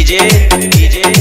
DJ DJ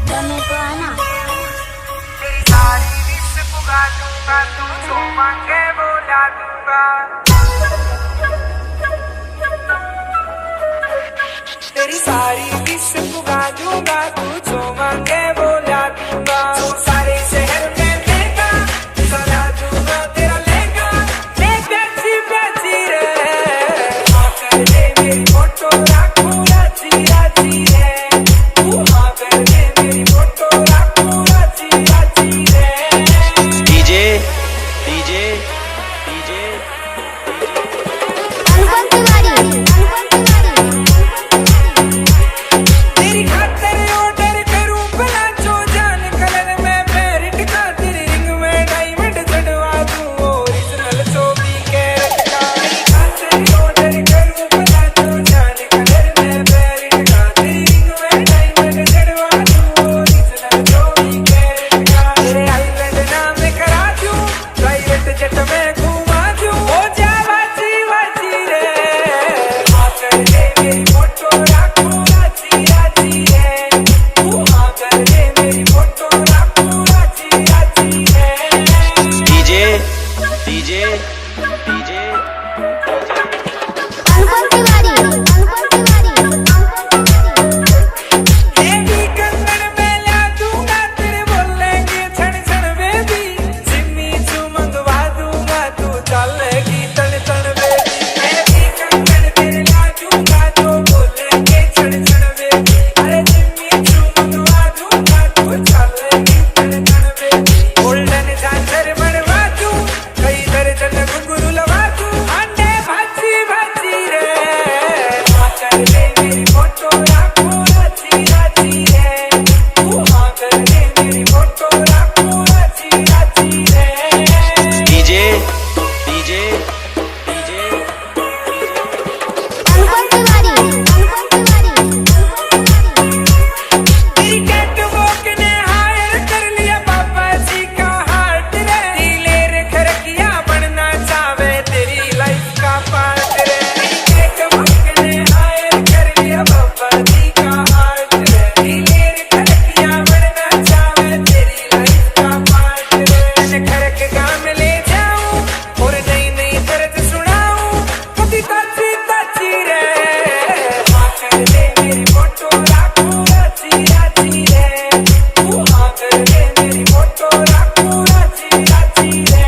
तने तो आना तेरी सारी विश पुगा दूंगा, तू जो मांगे वो ला दूंगा। तेरी सारी विश पुगा दूंगा, तू जो मांगे वो ला दूंगा। जो सारे शहर में देगा सजा दूंगा, तेरा लेगा मैं प्यासी प्यासी रे। हाँ कर दे मेरी फोटो रखूं राजी राजी रे। तू हाँ कर दे मेरी फोटो रखूं राजी राजी रे। डीजे डीजे डीजे अनुपम तिवारी तेरी खातिर ऑर्डर करूं भला जो जान कलर में मेरिट का, तेरी रिंग में डायमंड चढ़वा दूं ओरिजिनल 24 कैरेट का। तेरी खातिर ऑर्डर करूं भला जो जान कलर में मेरिट का, तेरी रिंग में डायमंड चढ़वा दूं ओरिजिनल 24 कैरेट का। तेरे आइलैंड नाम करा दूं, प्राइवेट जेट में घुमा दूं, हो जा बाजी बाजी रे। हाँ कर दे मेरी फोटो रखूं राजी राजी रे। तू हाँ कर दे मेरी फोटो रखूं राजी राजी रे। डीजे डीजे डीजे अनुपम तिवारी हेवी कंगन में ला दूंगा, तेरे बोलेंगे छन छन बेबी। जिम्मी चू मंगवा दूंगा, तू चलेगी तन तन बेबी। हेवी कंगन तेरे ला दूंगा, तो बोलेंगे छन छन बेबी। अरे जिम्मी चू मंगवा दूंगा, तू चलेगी तन तन बेबी। गोल्डन झांझर बनवा दूं, कई दर्जन घुंघरू लगा दूं, अंडे भाजी भाजी रे। हाँ कर दे मेरी फोटो रखूं राजी राजी रे। तू हाँ कर दे मेरी फोटो रखूं राजी राजी रे। डीजे डीजे डीजे अनुपम तिवारी तेरी कैटवॉक ने हायर कर लिया पापा जी का हार्ट रे। दिलेर खरकिया बनना चाहे तेरी लाइफ का पार्ट रे। तेरी कैटवॉक ने हायर कर लिया पापा जी का हार्ट रे। दिलेर खरकिया बनना चाहे तेरी लाइफ का पार्ट रे। मैंने खरक गांव में ले जाऊं और नई नई दर्द सुनाऊं, कभी ताची ताची रे। हाँ कर दे मेरी फोटो रखूं राजी राजी रे। तू हाँ कर दे मेरी फोटो रखूं राजी राजी रे।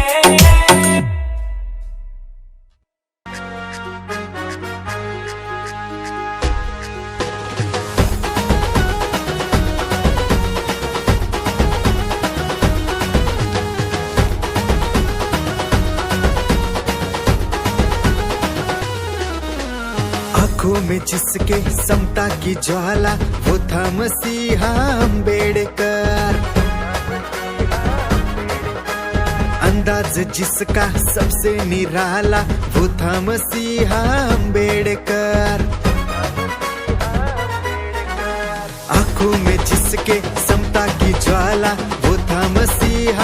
आंखों में जिसके समता की ज्वाला, वो था मसीहा अम्बेडकर। अंदाज जिसका सबसे निराला, वो था मसीहा अम्बेडकर। आंखों में जिसके समता की ज्वाला, वो था मसीहा